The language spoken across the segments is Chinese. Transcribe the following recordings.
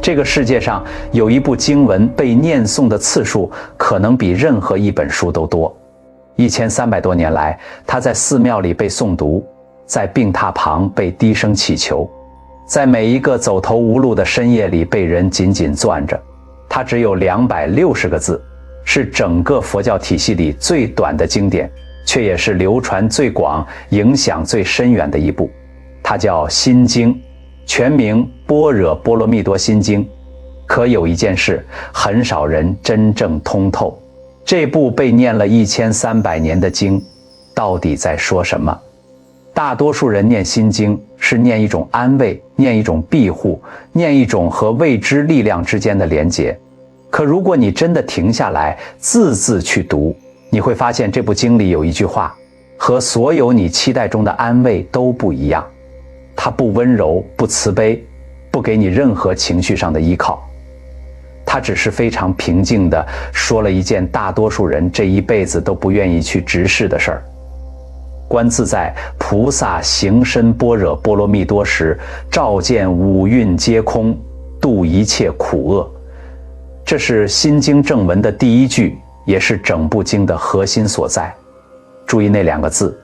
这个世界上有一部经文被念诵的次数可能比任何一本书都多。1300多年来，它在寺庙里被诵读，在病榻旁被低声祈求，在每一个走投无路的深夜里被人紧紧攥着。它只有260个字，是整个佛教体系里最短的经典，却也是流传最广、影响最深远的一部。它叫《心经》，全名《般若波罗蜜多心经》。可有一件事，很少人真正通透，这部被念了1300年的经，到底在说什么？大多数人念心经是念一种安慰，念一种庇护，念一种和未知力量之间的连结。可如果你真的停下来，字字去读，你会发现这部经里有一句话，和所有你期待中的安慰都不一样。它不温柔，不慈悲，不给你任何情绪上的依靠。它只是非常平静地说了一件大多数人这一辈子都不愿意去直视的事儿。观自在菩萨行深般若波罗蜜多时，照见五蕴皆空，度一切苦厄。这是心经正文的第一句，也是整部经的核心所在。注意那2个字，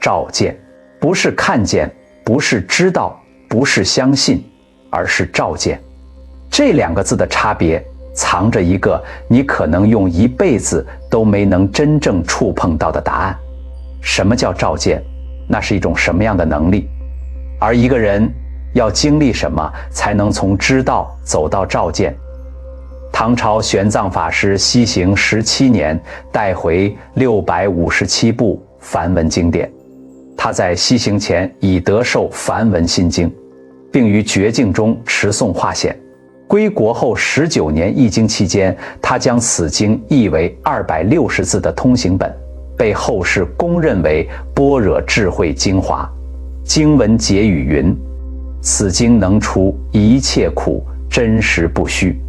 照见，不是看见，不是知道，不是相信，而是照见。这2个字的差别，藏着一个你可能用一辈子都没能真正触碰到的答案。什么叫照见？那是一种什么样的能力？而一个人要经历什么，才能从知道走到照见？唐朝玄奘法师西行17年，带回657部梵文经典。他在西行前已得受梵文心经，并于绝境中持诵化显。归国后19年译经期间，他将此经译为260字的通行本，被后世公认为般若智慧精华。经文结语云：此经能除一切苦，真实不虚。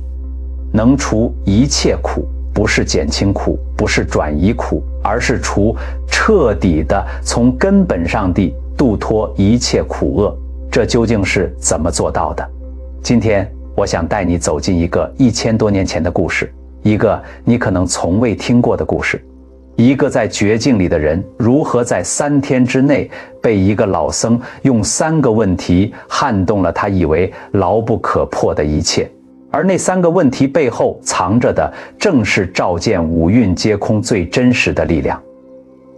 能除一切苦，不是减轻苦，不是转移苦，而是彻底的从根本上地度脱一切苦厄。这究竟是怎么做到的？今天我想带你走进一个1000多年前的故事，一个你可能从未听过的故事。一个在绝境里的人，如何在3天之内被一个老僧用3个问题撼动了他以为牢不可破的一切。而那3个问题背后藏着的，正是照见五蕴皆空最真实的力量。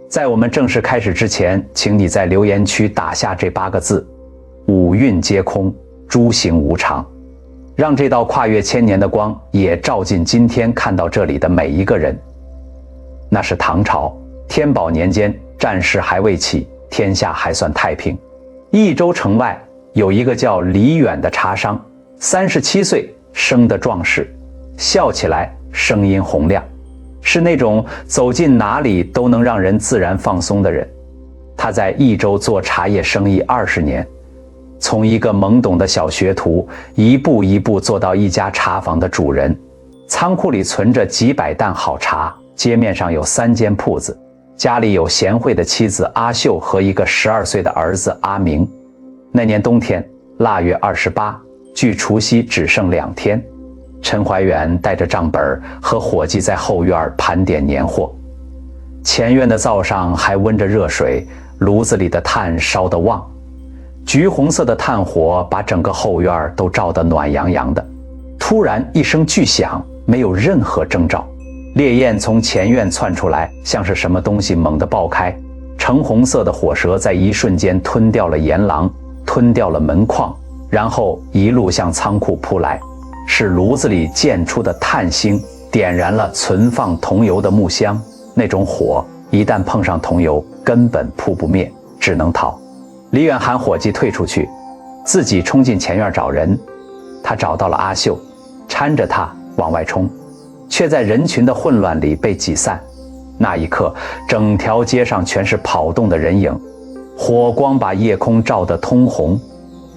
在我们正式开始之前，请你在留言区打下这8个字：五蕴皆空，诸行无常。让这道跨越1000年的光也照进今天看到这里的每一个人。那是唐朝天宝年间，战事还未起，天下还算太平。益州城外有一个叫李远的茶商，37岁，生得壮实，笑起来声音洪亮，是那种走进哪里都能让人自然放松的人。他在益州做茶叶生意20年，从一个懵懂的小学徒，一步一步做到一家茶坊的主人。仓库里存着几百担好茶，街面上有3间铺子，家里有贤惠的妻子阿秀和一个12岁的儿子阿明。那年冬天，腊月28，距除夕只剩2天。陈怀远带着账本和伙计在后院盘点年货。前院的灶上还温着热水，炉子里的炭烧得旺，橘红色的炭火把整个后院都照得暖洋洋的。突然一声巨响，没有任何征兆，烈焰从前院窜出来，像是什么东西猛地爆开。橙红色的火舌在一瞬间吞掉了檐廊，吞掉了门框，然后一路向仓库扑来。是炉子里溅出的炭星点燃了存放桐油的木箱，那种火一旦碰上桐油，根本扑不灭，只能逃。李远喊伙计退出去，自己冲进前院找人。他找到了阿秀，搀着他往外冲，却在人群的混乱里被挤散。那一刻，整条街上全是跑动的人影，火光把夜空照得通红，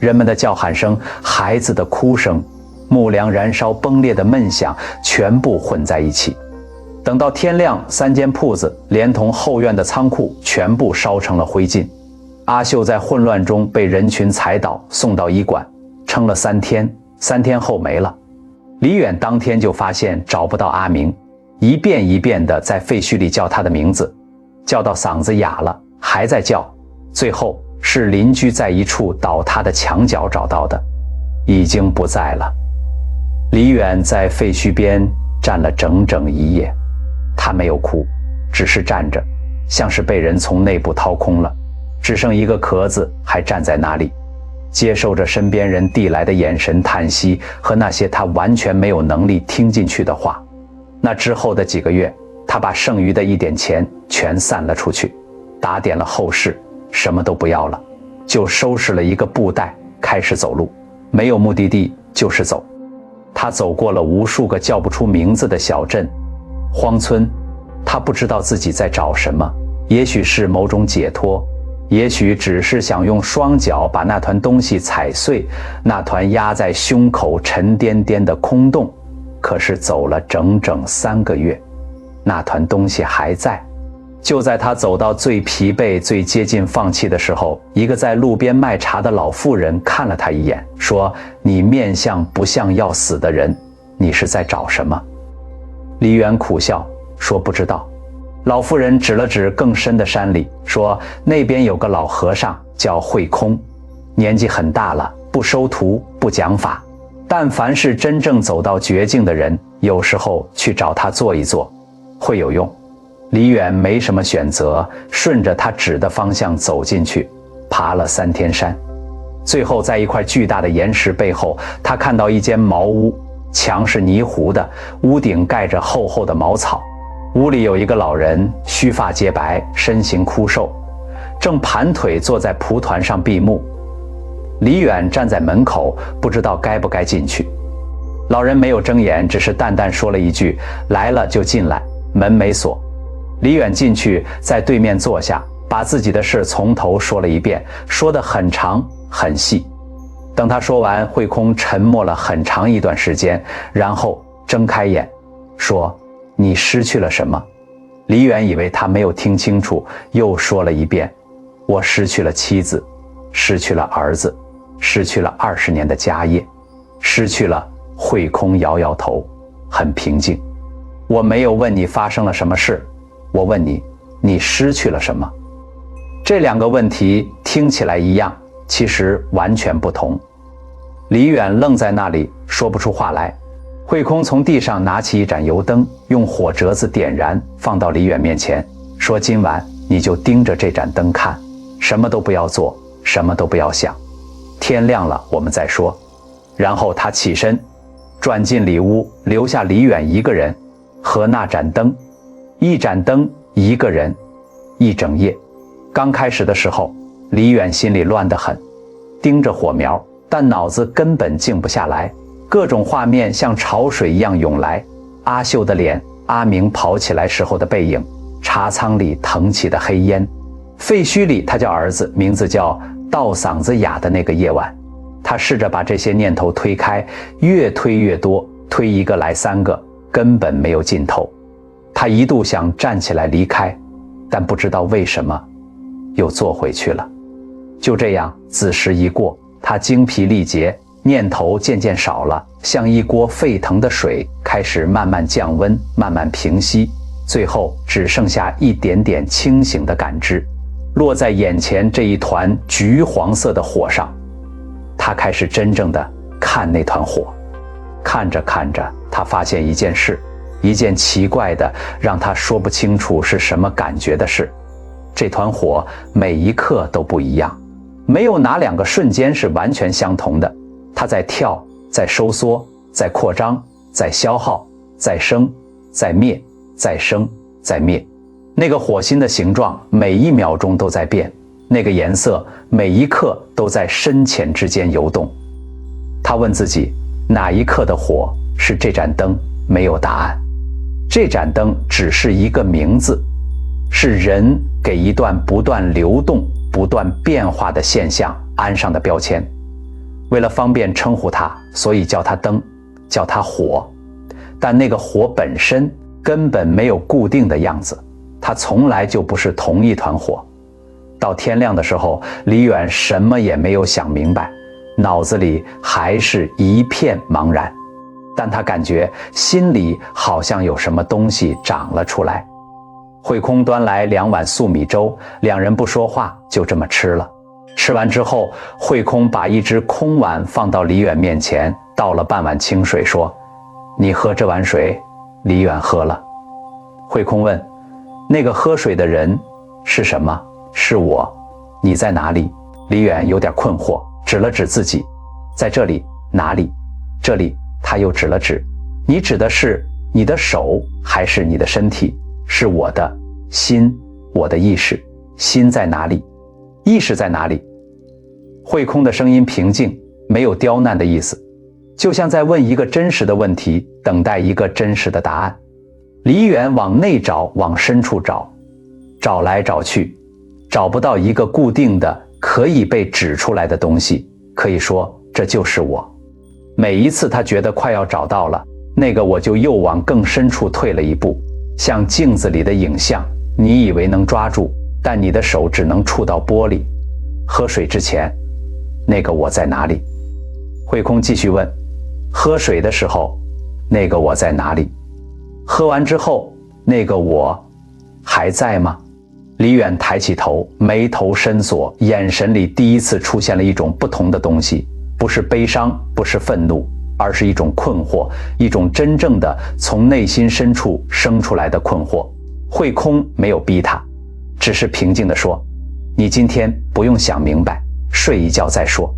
人们的叫喊声，孩子的哭声，木梁燃烧崩裂的闷响，全部混在一起。等到天亮，3间铺子连同后院的仓库全部烧成了灰烬。阿秀在混乱中被人群踩倒，送到医馆，撑了3天，3天后没了。李远当天就发现找不到阿明，一遍一遍地在废墟里叫他的名字，叫到嗓子哑了，还在叫。最后是邻居在一处倒塌的墙角找到的，已经不在了。李远在废墟边站了整整一夜，他没有哭，只是站着，像是被人从内部掏空了，只剩一个壳子还站在那里，接受着身边人递来的眼神叹息和那些他完全没有能力听进去的话。那之后的几个月，他把剩余的一点钱全散了出去，打点了后事，什么都不要了，就收拾了一个布袋，开始走路，没有目的地就是走。他走过了无数个叫不出名字的小镇、荒村，他不知道自己在找什么，也许是某种解脱，也许只是想用双脚把那团东西踩碎，那团压在胸口沉甸甸的空洞。可是走了整整3个月，那团东西还在。就在他走到最疲惫、最接近放弃的时候，一个在路边卖茶的老妇人看了他一眼，说：“你面相不像要死的人，你是在找什么？”李远苦笑，说：“不知道。”老妇人指了指更深的山里，说：“那边有个老和尚叫慧空，年纪很大了，不收徒，不讲法。但凡是真正走到绝境的人，有时候去找他坐一坐，会有用。”李远没什么选择，顺着他指的方向走进去，爬了3天山。最后在一块巨大的岩石背后，他看到一间茅屋，墙是泥糊的，屋顶盖着厚厚的茅草。屋里有一个老人，须发皆白，身形枯瘦，正盘腿坐在蒲团上闭目。李远站在门口，不知道该不该进去。老人没有睁眼，只是淡淡说了一句：“来了就进来，门没锁。”李远进去，在对面坐下，把自己的事从头说了一遍，说得很长很细。等他说完，慧空沉默了很长一段时间，然后睁开眼，说：“你失去了什么？”李远以为他没有听清楚，又说了一遍：“我失去了妻子，失去了儿子，失去了20年的家业，失去了。”慧空摇摇头，很平静：“我没有问你发生了什么事，我问你，你失去了什么？”这2个问题听起来一样，其实完全不同。李远愣在那里，说不出话来。慧空从地上拿起一盏油灯，用火折子点燃，放到李远面前，说：“今晚你就盯着这盏灯看，什么都不要做，什么都不要想，天亮了我们再说。”然后他起身，转进里屋，留下李远一个人和那盏灯。一盏灯，一个人，一整夜。刚开始的时候，李远心里乱得很，盯着火苗，但脑子根本静不下来，各种画面像潮水一样涌来。阿秀的脸，阿明跑起来时候的背影，茶仓里腾起的黑烟，废墟里他叫儿子，名字叫到嗓子哑的那个夜晚。他试着把这些念头推开，越推越多，推1个来3个，根本没有尽头。他一度想站起来离开，但不知道为什么又坐回去了。就这样，子时一过，他精疲力竭，念头渐渐少了，像一锅沸腾的水，开始慢慢降温，慢慢平息，最后只剩下一点点清醒的感知，落在眼前这一团橘黄色的火上。他开始真正的看那团火，看着看着，他发现一件事，一件奇怪的，让他说不清楚是什么感觉的事。这团火每一刻都不一样，没有哪2个瞬间是完全相同的。它在跳，在收缩，在扩张，在消耗，在生，在灭，在生，在灭。那个火星的形状每1秒钟都在变，那个颜色每一刻都在深浅之间游动。他问自己，哪一刻的火是这盏灯？没有答案。这盏灯只是一个名字，是人给一段不断流动、不断变化的现象安上的标签。为了方便称呼它，所以叫它灯，叫它火。但那个火本身根本没有固定的样子，它从来就不是同一团火。到天亮的时候，李远什么也没有想明白，脑子里还是一片茫然。但他感觉心里好像有什么东西长了出来。慧空端来2碗素米粥，两人不说话，就这么吃了。吃完之后，慧空把一只空碗放到李远面前，倒了半碗清水，说：“你喝这碗水。”李远喝了。慧空问：“那个喝水的人是什么？”“是我。”“你在哪里？”李远有点困惑，指了指自己：“在这里。”“哪里？”“这里。”他又指了指：“你指的是你的手还是你的身体？”“是我的心，我的意识。”“心在哪里？意识在哪里？”慧空的声音平静，没有刁难的意思，就像在问一个真实的问题，等待一个真实的答案。李远往内找，往深处找，找来找去，找不到一个固定的可以被指出来的东西，可以说这就是我。每一次他觉得快要找到了，那个我就又往更深处退了一步，像镜子里的影像，你以为能抓住，但你的手只能触到玻璃。喝水之前，那个我在哪里？慧空继续问：喝水的时候，那个我在哪里？喝完之后，那个我还在吗？李远抬起头，眉头深锁，眼神里第一次出现了一种不同的东西，不是悲伤，不是愤怒，而是一种困惑，一种真正的从内心深处生出来的困惑。慧空没有逼他，只是平静地说：你今天不用想明白，睡一觉再说。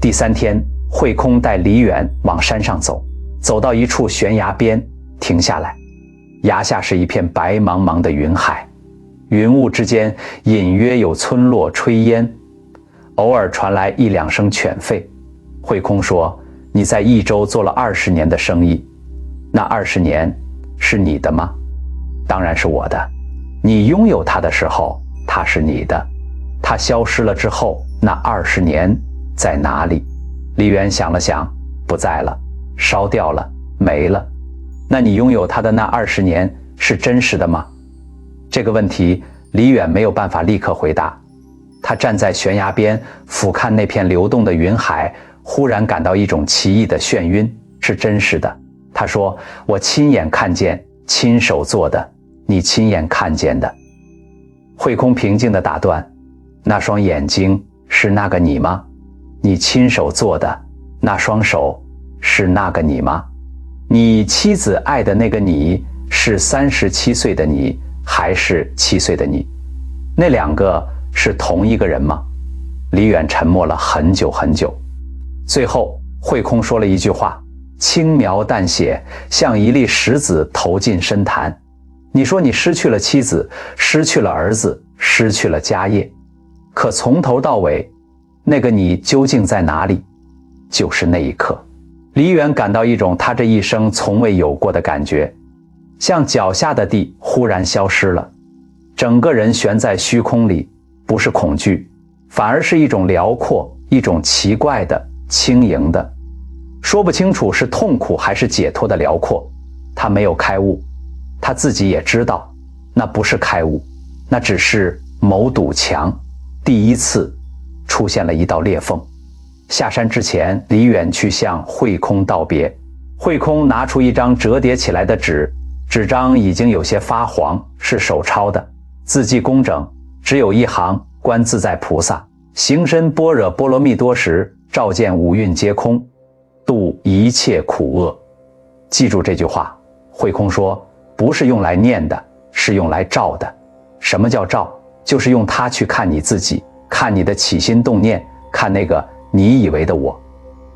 第3天，慧空带李远往山上走，走到一处悬崖边，停下来。崖下是一片白茫茫的云海，云雾之间隐约有村落炊烟，偶尔传来1、2声犬吠。慧空说：你在益州做了20年的生意，那20年是你的吗？当然是我的。你拥有它的时候，它是你的；它消失了之后，那20年在哪里？李远想了想，不在了，烧掉了，没了。那你拥有它的那20年是真实的吗？这个问题李远没有办法立刻回答。他站在悬崖边俯瞰那片流动的云海，忽然感到一种奇异的眩晕，是真实的。他说：我亲眼看见，亲手做的，你亲眼看见的。慧空平静地打断：那双眼睛是那个你吗？你亲手做的那双手是那个你吗？你妻子爱的那个你是37岁的你，还是7岁的你？那2个是同一个人吗？李远沉默了很久很久，最后慧空说了一句话，轻描淡写，像一粒石子投进深潭。你说你失去了妻子，失去了儿子，失去了家业，可从头到尾，那个你究竟在哪里？就是那一刻。李远感到一种他这一生从未有过的感觉，像脚下的地忽然消失了，整个人悬在虚空里，不是恐惧，反而是一种辽阔，一种奇怪的轻盈的，说不清楚是痛苦还是解脱的辽阔。他没有开悟，他自己也知道那不是开悟，那只是某堵墙第一次出现了一道裂缝。下山之前，李远去向慧空道别。慧空拿出一张折叠起来的纸，纸张已经有些发黄，是手抄的，字迹工整，只有一行：观自在菩萨行深般若波罗蜜多时，照见五蕴皆空，度一切苦厄。记住这句话。慧空说，不是用来念的，是用来照的。什么叫照？就是用它去看你自己，看你的起心动念，看那个你以为的我。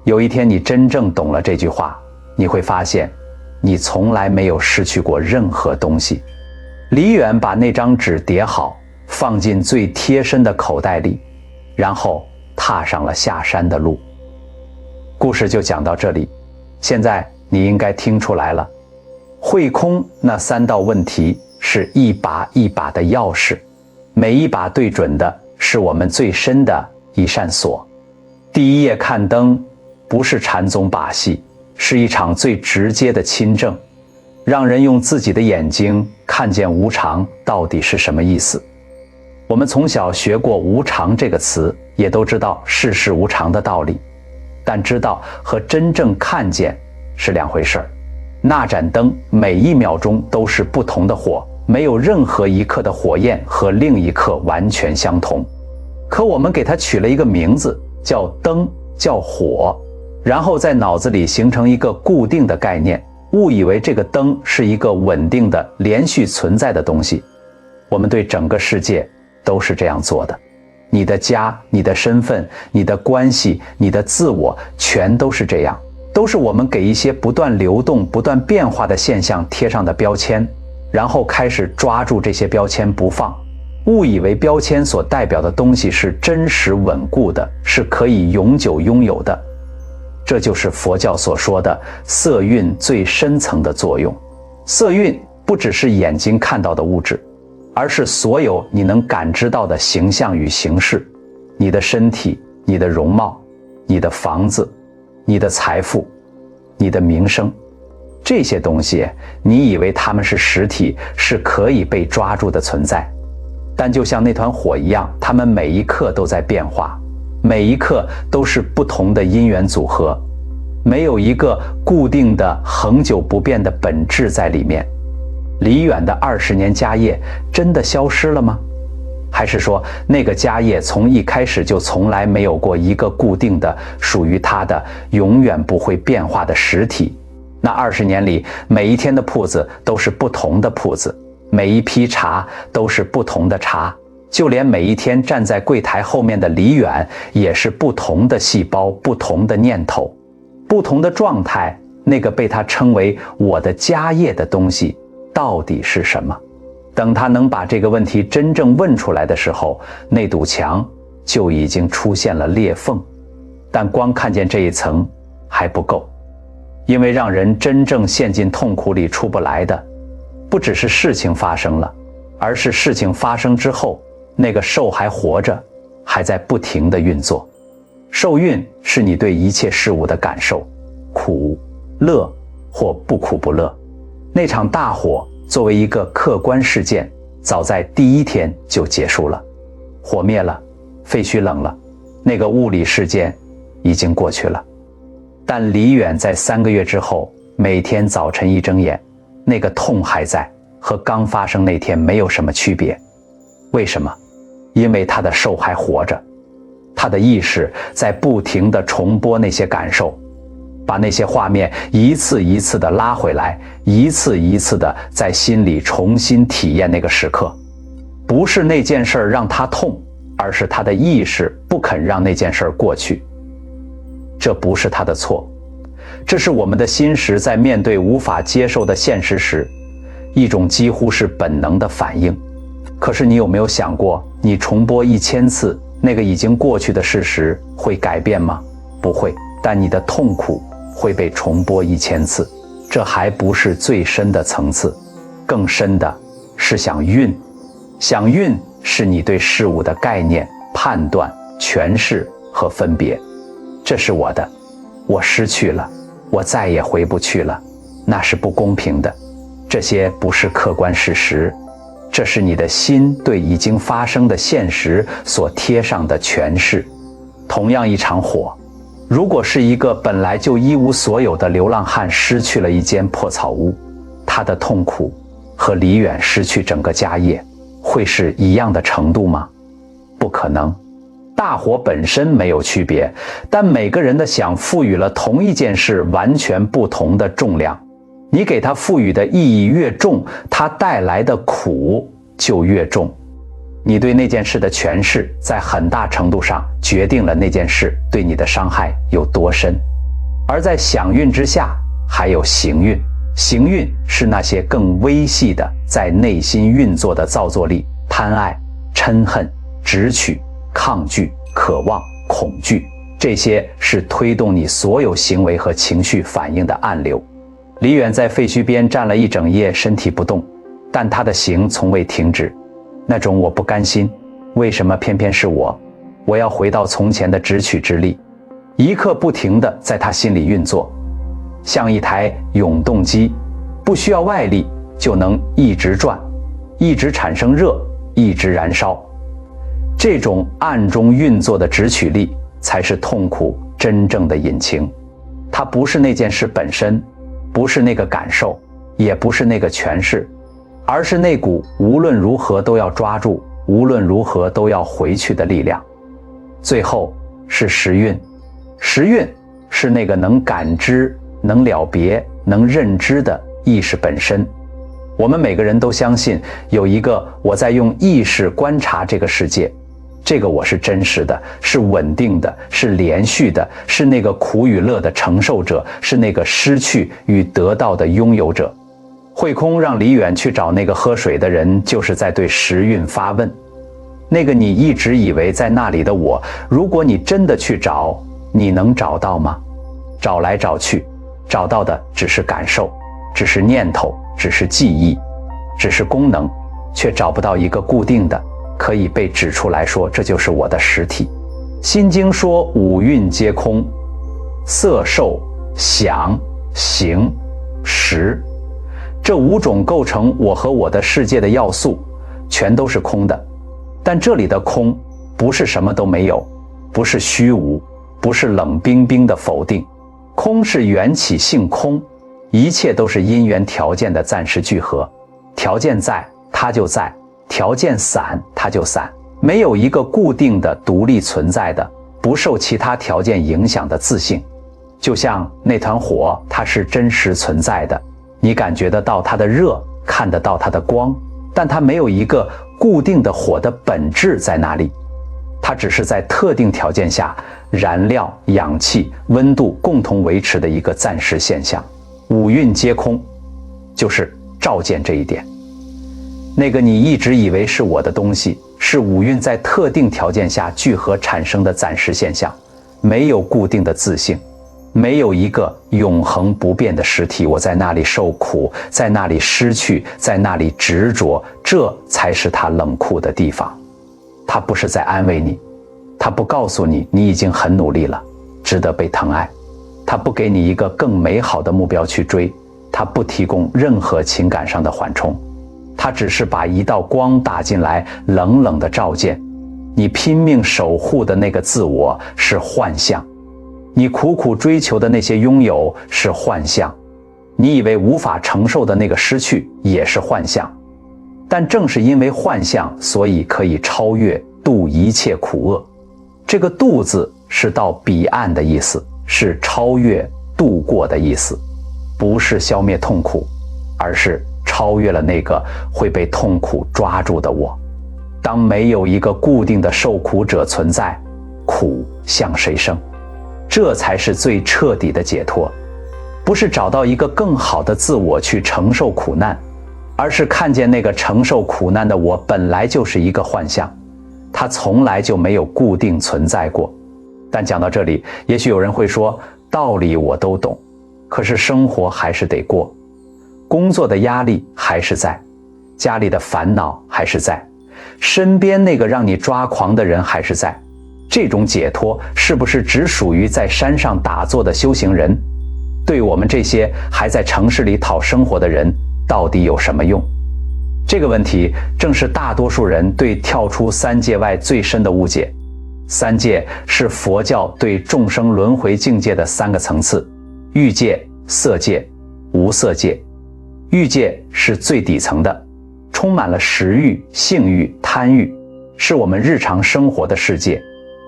有一天你真正懂了这句话，你会发现你从来没有失去过任何东西。李远把那张纸叠好，放进最贴身的口袋里，然后踏上了下山的路。故事就讲到这里，现在你应该听出来了，慧空那3道问题是一把一把的钥匙，每一把对准的是我们最深的一扇锁。第一页看灯不是禅宗把戏，是一场最直接的亲证，让人用自己的眼睛看见无常到底是什么意思。我们从小学过无常这个词，也都知道世事无常的道理，但知道和真正看见是两回事儿。那盏灯每一秒钟都是不同的火，没有任何一刻的火焰和另一刻完全相同。可我们给它取了一个名字，叫灯，叫火，然后在脑子里形成一个固定的概念，误以为这个灯是一个稳定的、连续存在的东西。我们对整个世界都是这样做的。你的家、你的身份、你的关系、你的自我，全都是这样，都是我们给一些不断流动、不断变化的现象贴上的标签，然后开始抓住这些标签不放，误以为标签所代表的东西是真实稳固的，是可以永久拥有的。这就是佛教所说的色蕴最深层的作用。色蕴不只是眼睛看到的物质，而是所有你能感知到的形象与形式，你的身体、你的容貌、你的房子、你的财富、你的名声，这些东西你以为它们是实体，是可以被抓住的存在，但就像那团火一样，它们每一刻都在变化，每一刻都是不同的因缘组合，没有一个固定的恒久不变的本质在里面。李远的20年家业真的消失了吗？还是说那个家业从一开始就从来没有过一个固定的属于他的永远不会变化的实体？那20年里每一天的铺子都是不同的铺子，每一批茶都是不同的茶，就连每一天站在柜台后面的李远也是不同的细胞、不同的念头、不同的状态。那个被他称为我的家业的东西到底是什么？等他能把这个问题真正问出来的时候，那堵墙就已经出现了裂缝。但光看见这一层还不够，因为让人真正陷进痛苦里出不来的，不只是事情发生了，而是事情发生之后，那个受还活着，还在不停地运作。受运是你对一切事物的感受，苦、乐或不苦不乐。那场大火作为一个客观事件，早在第一天就结束了，火灭了，废墟冷了，那个物理事件已经过去了。但李远在3个月之后，每天早晨一睁眼，那个痛还在，和刚发生那天没有什么区别。为什么？因为他的受还活着，他的意识在不停地重播那些感受，把那些画面一次一次地拉回来，一次一次地在心里重新体验那个时刻。不是那件事让他痛，而是他的意识不肯让那件事过去。这不是他的错，这是我们的心识在面对无法接受的现实时，一种几乎是本能的反应。可是你有没有想过，你重播1000次，那个已经过去的事实会改变吗？不会，但你的痛苦会被重播1000次。这还不是最深的层次，更深的是想运。想运是你对事物的概念、判断、诠释和分别。这是我的，我失去了，我再也回不去了，那是不公平的。这些不是客观事实，这是你的心对已经发生的现实所贴上的诠释。同样一场火，如果是一个本来就一无所有的流浪汉失去了一间破草屋，他的痛苦和李远失去整个家业会是一样的程度吗？不可能。大火本身没有区别，但每个人的想赋予了同一件事完全不同的重量。你给它赋予的意义越重，它带来的苦就越重。你对那件事的诠释，在很大程度上决定了那件事对你的伤害有多深。而在想运之下，还有行运。行运是那些更微细的在内心运作的造作力，贪爱、嗔恨、执取、抗拒、渴望、恐惧，这些是推动你所有行为和情绪反应的暗流。李远在废墟边站了一整夜，身体不动，但他的行从未停止。那种我不甘心，为什么偏偏是我？我要回到从前的直取之力，一刻不停地在他心里运作，像一台永动机，不需要外力就能一直转，一直产生热，一直燃烧。这种暗中运作的直取力才是痛苦真正的引擎。它不是那件事本身，不是那个感受，也不是那个诠释，而是那股无论如何都要抓住，无论如何都要回去的力量。最后是时运，时运是那个能感知、能了别、能认知的意识本身。我们每个人都相信有一个我在用意识观察这个世界，这个我是真实的，是稳定的，是连续的，是那个苦与乐的承受者，是那个失去与得到的拥有者。慧空让李远去找那个喝水的人，就是在对时运发问。那个你一直以为在那里的我，如果你真的去找，你能找到吗？找来找去，找到的只是感受，只是念头，只是记忆，只是功能，却找不到一个固定的可以被指出来说这就是我的实体。心经说五蕴皆空，色受想行识，这五种构成我和我的世界的要素全都是空的。但这里的空不是什么都没有，不是虚无，不是冷冰冰的否定，空是缘起性空，一切都是因缘条件的暂时聚合，条件在它就在，条件散它就散，没有一个固定的独立存在的不受其他条件影响的自性。就像那团火，它是真实存在的，你感觉得到它的热，看得到它的光，但它没有一个固定的火的本质在那里，它只是在特定条件下燃料、氧气、温度共同维持的一个暂时现象。五蕴皆空，就是照见这一点。那个你一直以为是我的东西，是五蕴在特定条件下聚合产生的暂时现象，没有固定的自性，没有一个永恒不变的实体，我在那里受苦，在那里失去，在那里执着，这才是它冷酷的地方。它不是在安慰你，它不告诉你你已经很努力了，值得被疼爱，它不给你一个更美好的目标去追，它不提供任何情感上的缓冲，它只是把一道光打进来，冷冷的照见你拼命守护的那个自我是幻象，你苦苦追求的那些拥有是幻象，你以为无法承受的那个失去也是幻象。但正是因为幻象，所以可以超越，度一切苦厄。这个度字是到彼岸的意思，是超越度过的意思，不是消灭痛苦，而是超越了那个会被痛苦抓住的我。当没有一个固定的受苦者存在，苦向谁生？这才是最彻底的解脱，不是找到一个更好的自我去承受苦难，而是看见那个承受苦难的我本来就是一个幻象，它从来就没有固定存在过。但讲到这里，也许有人会说，道理我都懂，可是生活还是得过，工作的压力还是在，家里的烦恼还是在，身边那个让你抓狂的人还是在。这种解脱是不是只属于在山上打坐的修行人？对我们这些还在城市里讨生活的人，到底有什么用？这个问题正是大多数人对跳出三界外最深的误解。三界是佛教对众生轮回境界的三个层次：欲界、色界、无色界。欲界是最底层的，充满了食欲、性欲、贪欲，是我们日常生活的世界。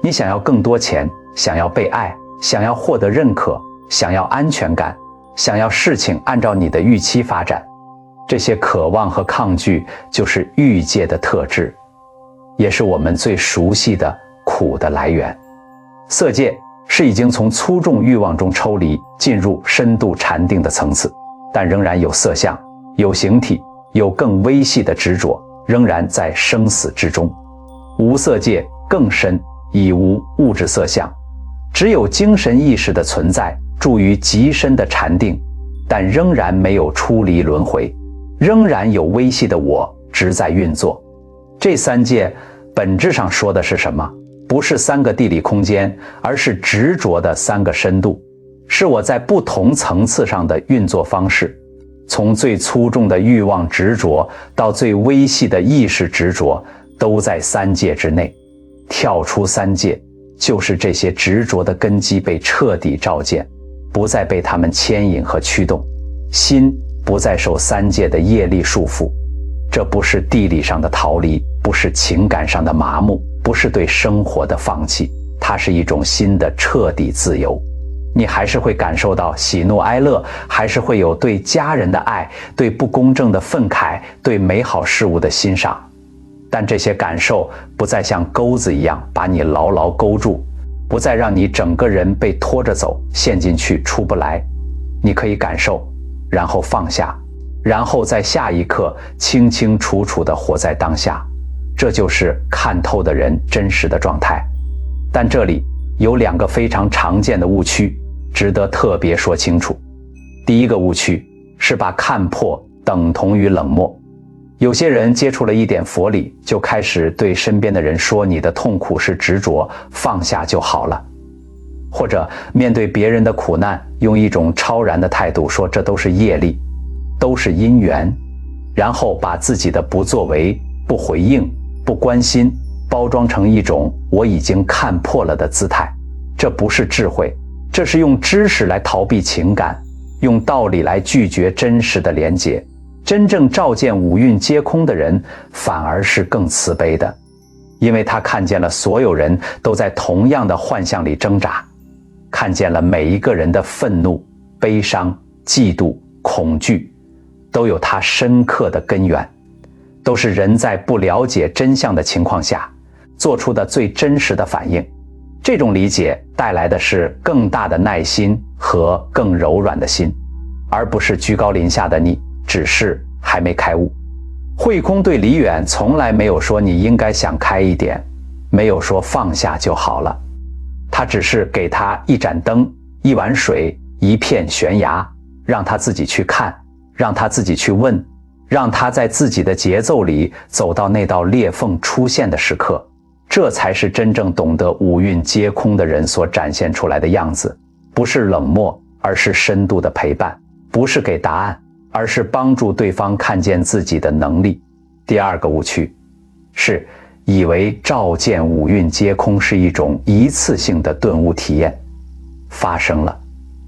你想要更多钱，想要被爱，想要获得认可，想要安全感，想要事情按照你的预期发展，这些渴望和抗拒就是欲界的特质，也是我们最熟悉的苦的来源。色界是已经从粗重欲望中抽离，进入深度禅定的层次，但仍然有色相，有形体，有更微细的执着，仍然在生死之中。无色界更深，已无物质色相，只有精神意识的存在，助于极深的禅定，但仍然没有出离轮回，仍然有微细的我直在运作。这三界本质上说的是什么？不是三个地理空间，而是执着的三个深度，是我在不同层次上的运作方式，从最粗重的欲望执着到最微细的意识执着，都在三界之内。跳出三界，就是这些执着的根基被彻底照见，不再被他们牵引和驱动。心不再受三界的业力束缚。这不是地理上的逃离，不是情感上的麻木，不是对生活的放弃，它是一种心的彻底自由。你还是会感受到喜怒哀乐，还是会有对家人的爱，对不公正的愤慨，对美好事物的欣赏。但这些感受不再像钩子一样把你牢牢勾住，不再让你整个人被拖着走，陷进去出不来。你可以感受，然后放下，然后在下一刻清清楚楚地活在当下。这就是看透的人真实的状态。但这里有2个非常常见的误区，值得特别说清楚。第一个误区是把看破等同于冷漠。有些人接触了一点佛理，就开始对身边的人说你的痛苦是执着，放下就好了。或者面对别人的苦难，用一种超然的态度说这都是业力，都是因缘，然后把自己的不作为、不回应、不关心包装成一种我已经看破了的姿态。这不是智慧，这是用知识来逃避情感，用道理来拒绝真实的连结。真正照见五蕴皆空的人，反而是更慈悲的，因为他看见了所有人都在同样的幻象里挣扎，看见了每一个人的愤怒、悲伤、嫉妒、恐惧，都有它深刻的根源，都是人在不了解真相的情况下做出的最真实的反应。这种理解带来的是更大的耐心和更柔软的心，而不是居高临下的你只是还没开悟。慧空对李远从来没有说你应该想开一点，没有说放下就好了，他只是给他一盏灯、一碗水、一片悬崖，让他自己去看，让他自己去问，让他在自己的节奏里走到那道裂缝出现的时刻。这才是真正懂得五蕴皆空的人所展现出来的样子，不是冷漠，而是深度的陪伴，不是给答案，而是帮助对方看见自己的能力。第二个误区是以为照见五蕴皆空是一种一次性的顿悟体验，发生了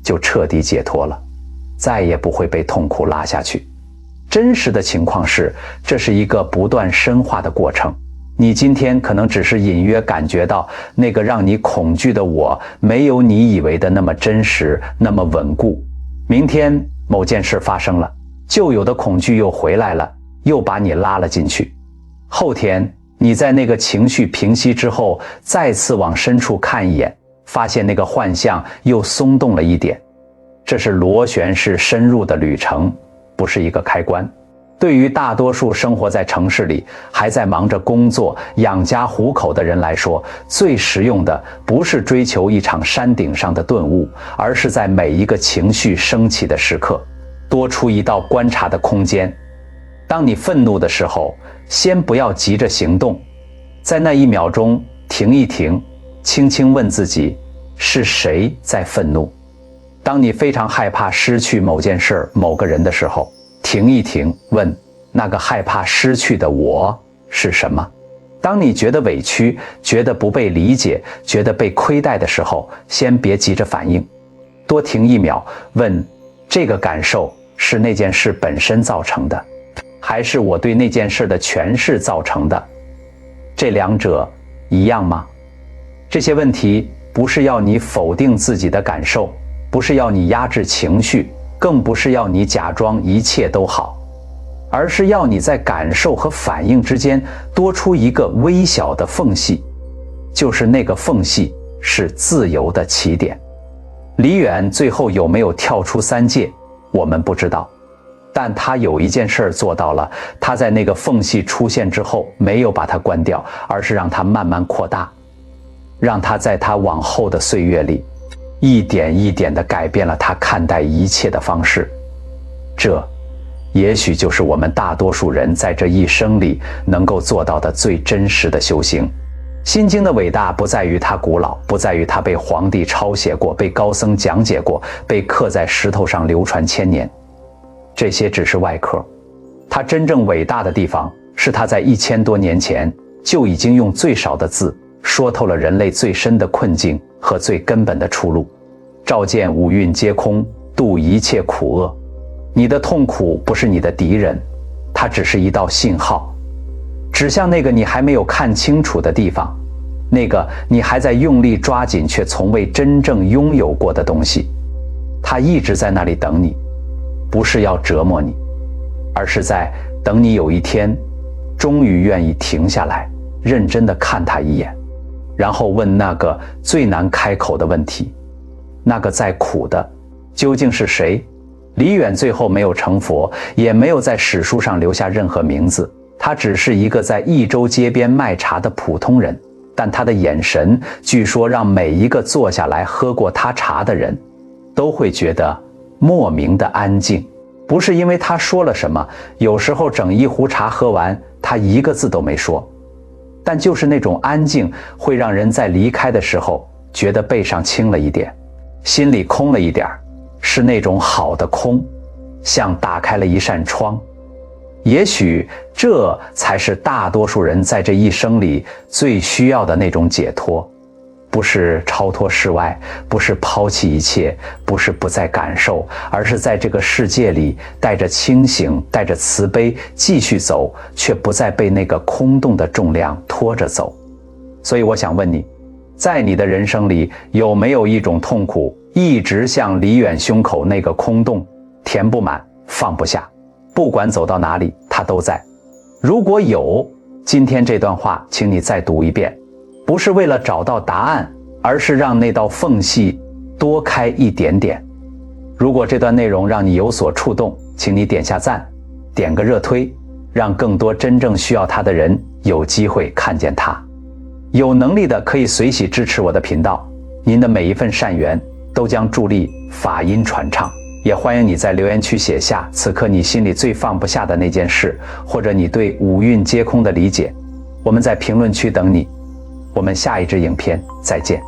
就彻底解脱了，再也不会被痛苦拉下去。真实的情况是，这是一个不断深化的过程。你今天可能只是隐约感觉到那个让你恐惧的我没有你以为的那么真实，那么稳固。明天某件事发生了，旧有的恐惧又回来了，又把你拉了进去。后天你在那个情绪平息之后，再次往深处看一眼，发现那个幻象又松动了一点。这是螺旋式深入的旅程，不是一个开关。对于大多数生活在城市里，还在忙着工作、养家糊口的人来说，最实用的不是追求一场山顶上的顿悟，而是在每一个情绪升起的时刻，多出一道观察的空间。当你愤怒的时候，先不要急着行动，在那1秒钟停一停，轻轻问自己，是谁在愤怒？当你非常害怕失去某件事、某个人的时候，停一停，问那个害怕失去的我是什么？当你觉得委屈，觉得不被理解，觉得被亏待的时候，先别急着反应，多停1秒，问这个感受是那件事本身造成的，还是我对那件事的诠释造成的？这2者一样吗？这些问题不是要你否定自己的感受，不是要你压制情绪，更不是要你假装一切都好，而是要你在感受和反应之间多出一个微小的缝隙，就是那个缝隙是自由的起点。李远最后有没有跳出3界，我们不知道，但他有一件事做到了，他在那个缝隙出现之后，没有把它关掉，而是让它慢慢扩大，让他在他往后的岁月里一点一点地改变了他看待一切的方式。这也许就是我们大多数人在这一生里能够做到的最真实的修行。心经的伟大不在于它古老，不在于它被皇帝抄写过，被高僧讲解过，被刻在石头上流传1000年，这些只是外壳。它真正伟大的地方是它在1000多年前就已经用最少的字说透了人类最深的困境和最根本的出路。照见五蕴皆空，度一切苦厄，你的痛苦不是你的敌人，它只是一道信号，指向那个你还没有看清楚的地方，那个你还在用力抓紧却从未真正拥有过的东西。它一直在那里等你，不是要折磨你，而是在等你有一天终于愿意停下来，认真地看它一眼，然后问那个最难开口的问题：那个在苦的究竟是谁？李远最后没有成佛，也没有在史书上留下任何名字，他只是一个在益州街边卖茶的普通人，但他的眼神据说让每一个坐下来喝过他茶的人都会觉得莫名的安静。不是因为他说了什么，有时候整一壶茶喝完他一个字都没说，但就是那种安静会让人在离开的时候觉得背上轻了一点，心里空了一点，是那种好的空，像打开了一扇窗。也许这才是大多数人在这一生里最需要的那种解脱，不是超脱世外，不是抛弃一切，不是不再感受，而是在这个世界里带着清醒，带着慈悲继续走，却不再被那个空洞的重量拖着走。所以我想问你，在你的人生里有没有一种痛苦一直像李远胸口那个空洞，填不满，放不下，不管走到哪里它都在？如果有，今天这段话请你再读一遍，不是为了找到答案，而是让那道缝隙多开一点点。如果这段内容让你有所触动，请你点下赞，点个热推，让更多真正需要它的人有机会看见它。有能力的可以随喜支持我的频道，您的每一份善缘都将助力法音传唱。也欢迎你在留言区写下此刻你心里最放不下的那件事，或者你对五蕴皆空的理解，我们在评论区等你。我们下一支影片再见。